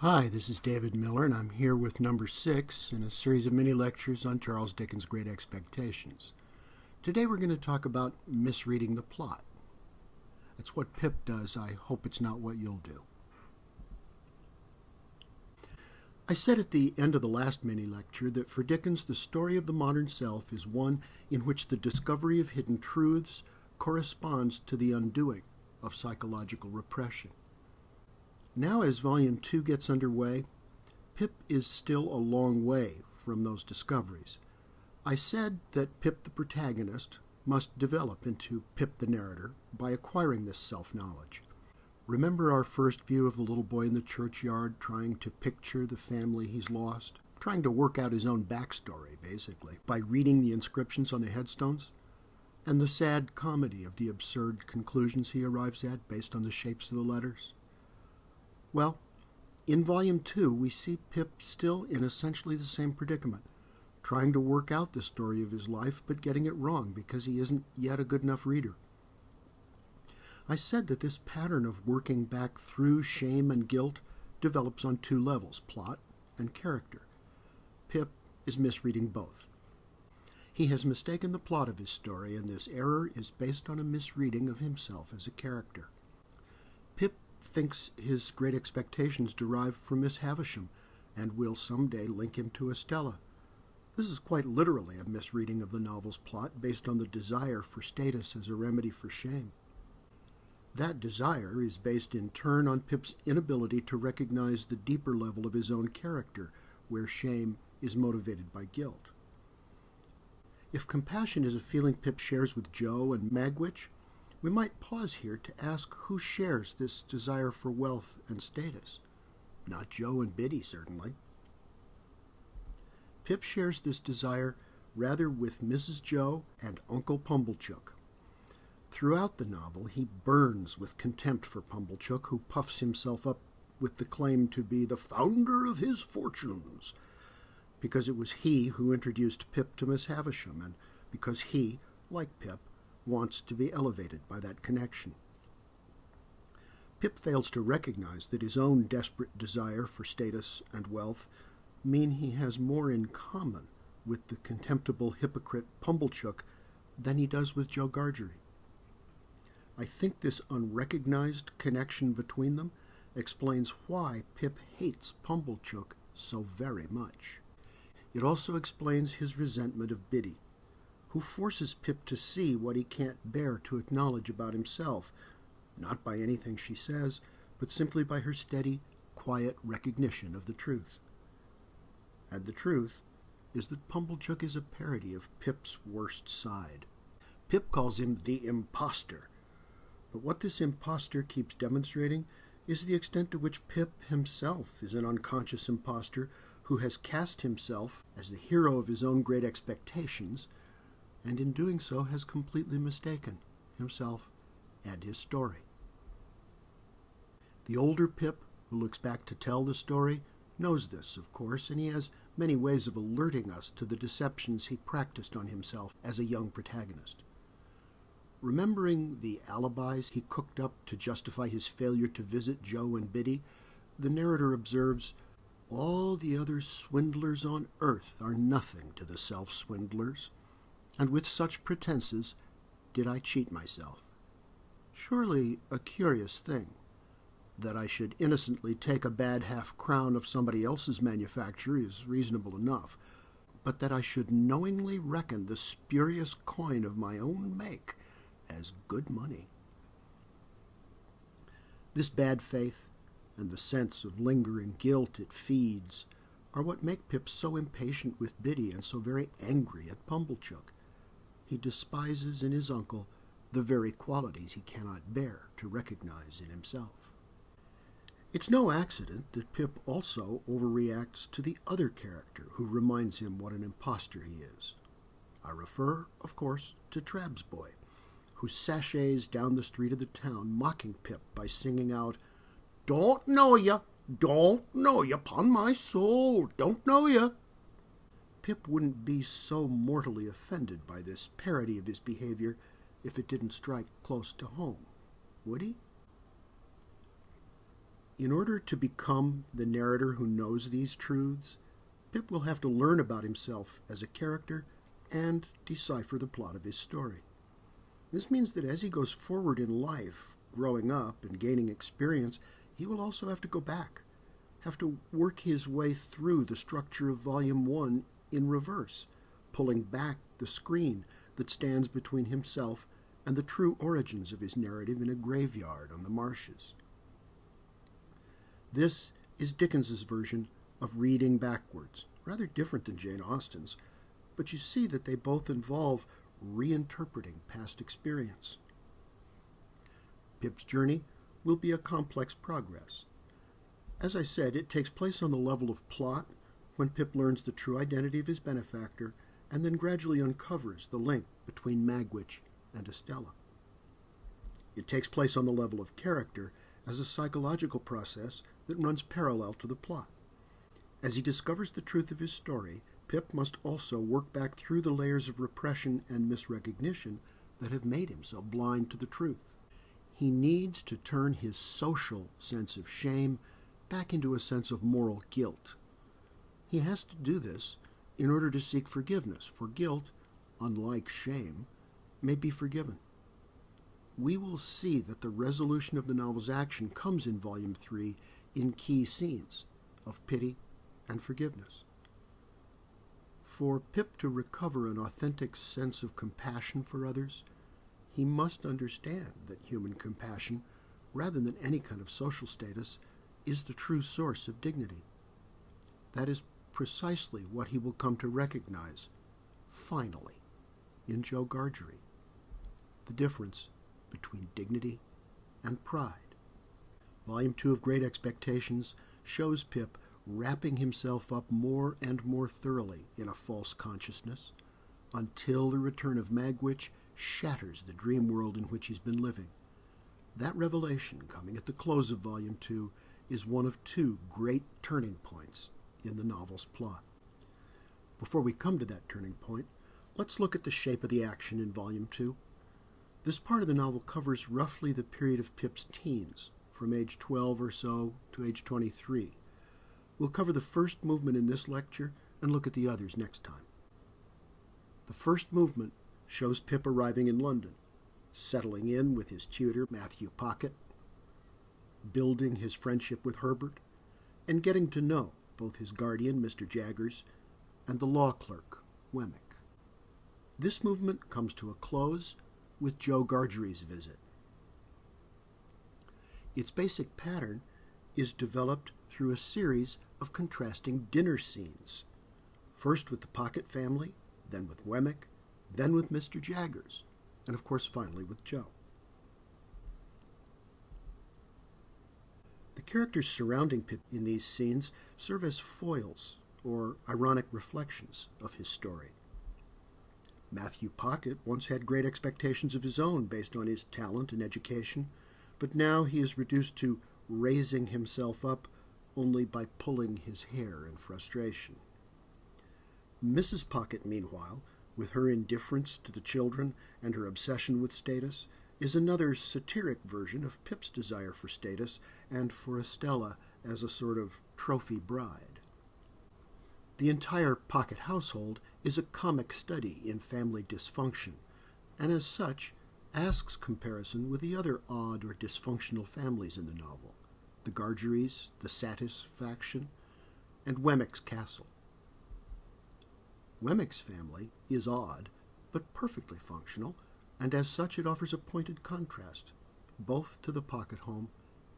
Hi, this is David Miller, and I'm here with number 6 in a series of mini lectures on Charles Dickens' Great Expectations. Today we're going to talk about misreading the plot. That's what Pip does. I hope it's not what you'll do. I said at the end of the last mini lecture that for Dickens the story of the modern self is one in which the discovery of hidden truths corresponds to the undoing of psychological repression. Now, as Volume 2 gets underway, Pip is still a long way from those discoveries. I said that Pip the protagonist must develop into Pip the narrator by acquiring this self-knowledge. Remember our first view of the little boy in the churchyard trying to picture the family he's lost? Trying to work out his own backstory, basically, by reading the inscriptions on the headstones? And the sad comedy of the absurd conclusions he arrives at based on the shapes of the letters? Well, in Volume 2, we see Pip still in essentially the same predicament, trying to work out the story of his life, but getting it wrong because he isn't yet a good enough reader. I said that this pattern of working back through shame and guilt develops on two levels, plot and character. Pip is misreading both. He has mistaken the plot of his story, and this error is based on a misreading of himself as a character. Pip thinks his great expectations derive from Miss Havisham and will someday link him to Estella. This is quite literally a misreading of the novel's plot based on the desire for status as a remedy for shame. That desire is based in turn on Pip's inability to recognize the deeper level of his own character, where shame is motivated by guilt. If compassion is a feeling Pip shares with Jo and Magwitch, we might pause here to ask who shares this desire for wealth and status. Not Jo and Biddy, certainly. Pip shares this desire rather with Mrs. Jo and Uncle Pumblechook. Throughout the novel, he burns with contempt for Pumblechook, who puffs himself up with the claim to be the founder of his fortunes, because it was he who introduced Pip to Miss Havisham, and because he, like Pip, wants to be elevated by that connection. Pip fails to recognize that his own desperate desire for status and wealth mean he has more in common with the contemptible hypocrite Pumblechook than he does with Jo Gargery. I think this unrecognized connection between them explains why Pip hates Pumblechook so very much. It also explains his resentment of Biddy, who forces Pip to see what he can't bear to acknowledge about himself, not by anything she says, but simply by her steady, quiet recognition of the truth. And the truth is that Pumblechook is a parody of Pip's worst side. Pip calls him the imposter, but what this imposter keeps demonstrating is the extent to which Pip himself is an unconscious imposter who has cast himself as the hero of his own great expectations, and in doing so has completely mistaken himself and his story. The older Pip, who looks back to tell the story, knows this, of course, and he has many ways of alerting us to the deceptions he practiced on himself as a young protagonist. Remembering the alibis he cooked up to justify his failure to visit Jo and Biddy, the narrator observes, "All the other swindlers on earth are nothing to the self-swindlers, and with such pretenses did I cheat myself." Surely a curious thing, that I should innocently take a bad half-crown of somebody else's manufacture is reasonable enough, but that I should knowingly reckon the spurious coin of my own make as good money. This bad faith and the sense of lingering guilt it feeds are what make Pip so impatient with Biddy and so very angry at Pumblechook. He despises in his uncle the very qualities he cannot bear to recognize in himself. It's no accident that Pip also overreacts to the other character who reminds him what an impostor he is. I refer, of course, to Trabb's boy, who sashays down the street of the town, mocking Pip by singing out, "Don't know ya, 'pon my soul, don't know ya." Pip wouldn't be so mortally offended by this parody of his behavior if it didn't strike close to home, would he? In order to become the narrator who knows these truths, Pip will have to learn about himself as a character and decipher the plot of his story. This means that as he goes forward in life, growing up and gaining experience, he will also have to go back, have to work his way through the structure of Volume 1 in reverse, pulling back the screen that stands between himself and the true origins of his narrative in a graveyard on the marshes. This is Dickens's version of reading backwards, rather different than Jane Austen's, but you see that they both involve reinterpreting past experience. Pip's journey will be a complex progress. As I said, it takes place on the level of plot when Pip learns the true identity of his benefactor and then gradually uncovers the link between Magwitch and Estella. It takes place on the level of character as a psychological process that runs parallel to the plot. As he discovers the truth of his story, Pip must also work back through the layers of repression and misrecognition that have made him so blind to the truth. He needs to turn his social sense of shame back into a sense of moral guilt. He has to do this in order to seek forgiveness, for guilt, unlike shame, may be forgiven. We will see that the resolution of the novel's action comes in Volume 3 in key scenes of pity and forgiveness. For Pip to recover an authentic sense of compassion for others, he must understand that human compassion, rather than any kind of social status, is the true source of dignity. That is precisely what he will come to recognize, finally, in Jo Gargery, the difference between dignity and pride. Volume 2 of Great Expectations shows Pip wrapping himself up more and more thoroughly in a false consciousness until the return of Magwitch shatters the dream world in which he's been living. That revelation, coming at the close of Volume 2, is one of two great turning points in the novel's plot. Before we come to that turning point, let's look at the shape of the action in Volume 2. This part of the novel covers roughly the period of Pip's teens, from age 12 or so to age 23. We'll cover the first movement in this lecture and look at the others next time. The first movement shows Pip arriving in London, settling in with his tutor, Matthew Pocket, building his friendship with Herbert, and getting to know both his guardian, Mr. Jaggers, and the law clerk, Wemmick. This movement comes to a close with Jo Gargery's visit. Its basic pattern is developed through a series of contrasting dinner scenes, first with the Pocket family, then with Wemmick, then with Mr. Jaggers, and of course finally with Jo. The characters surrounding Pip in these scenes serve as foils, or ironic reflections, of his story. Matthew Pocket once had great expectations of his own based on his talent and education, but now he is reduced to raising himself up only by pulling his hair in frustration. Mrs. Pocket, meanwhile, with her indifference to the children and her obsession with status, is another satiric version of Pip's desire for status and for Estella as a sort of trophy bride. The entire Pocket household is a comic study in family dysfunction, and as such asks comparison with the other odd or dysfunctional families in the novel, the Gargerys, the Satis faction, and Wemmick's castle. Wemmick's family is odd, but perfectly functional, and as such it offers a pointed contrast, both to the Pocket home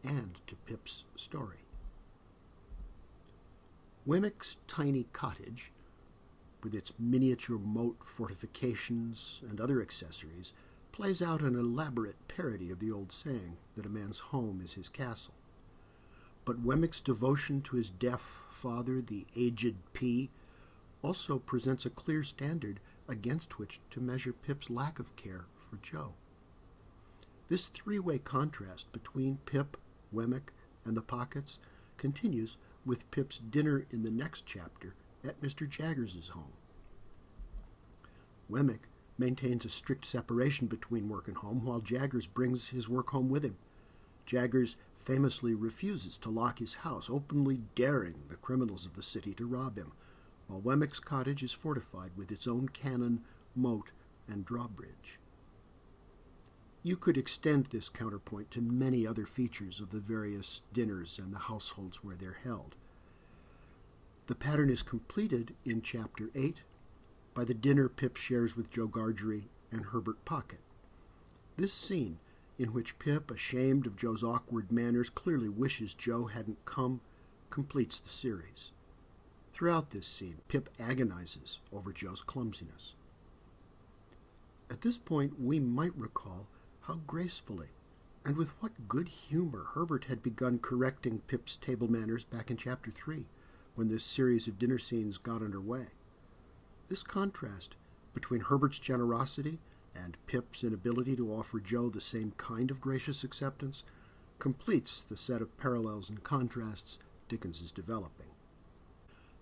and to Pip's story. Wemmick's tiny cottage, with its miniature moat fortifications and other accessories, plays out an elaborate parody of the old saying that a man's home is his castle. But Wemmick's devotion to his deaf father, the aged P, also presents a clear standard against which to measure Pip's lack of care for Jo. This three-way contrast between Pip, Wemmick, and the Pockets continues with Pip's dinner in the next chapter at Mr. Jaggers' home. Wemmick maintains a strict separation between work and home, while Jaggers brings his work home with him. Jaggers famously refuses to lock his house, openly daring the criminals of the city to rob him, while Wemmick's cottage is fortified with its own cannon, moat, and drawbridge. You could extend this counterpoint to many other features of the various dinners and the households where they're held. The pattern is completed in Chapter 8 by the dinner Pip shares with Joe Gargery and Herbert Pocket. This scene, in which Pip, ashamed of Joe's awkward manners, clearly wishes Joe hadn't come, completes the series. Throughout this scene, Pip agonizes over Joe's clumsiness. At this point, we might recall how gracefully and with what good humor Herbert had begun correcting Pip's table manners back in Chapter 3, when this series of dinner scenes got underway. This contrast between Herbert's generosity and Pip's inability to offer Joe the same kind of gracious acceptance completes the set of parallels and contrasts Dickens is developing.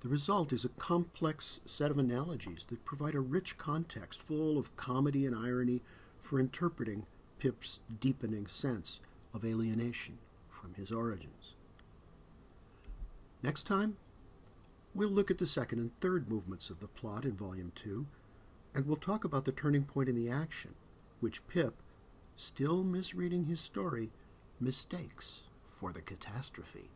The result is a complex set of analogies that provide a rich context full of comedy and irony for interpreting Pip's deepening sense of alienation from his origins. Next time, we'll look at the second and third movements of the plot in Volume 2, and we'll talk about the turning point in the action, which Pip, still misreading his story, mistakes for the catastrophe.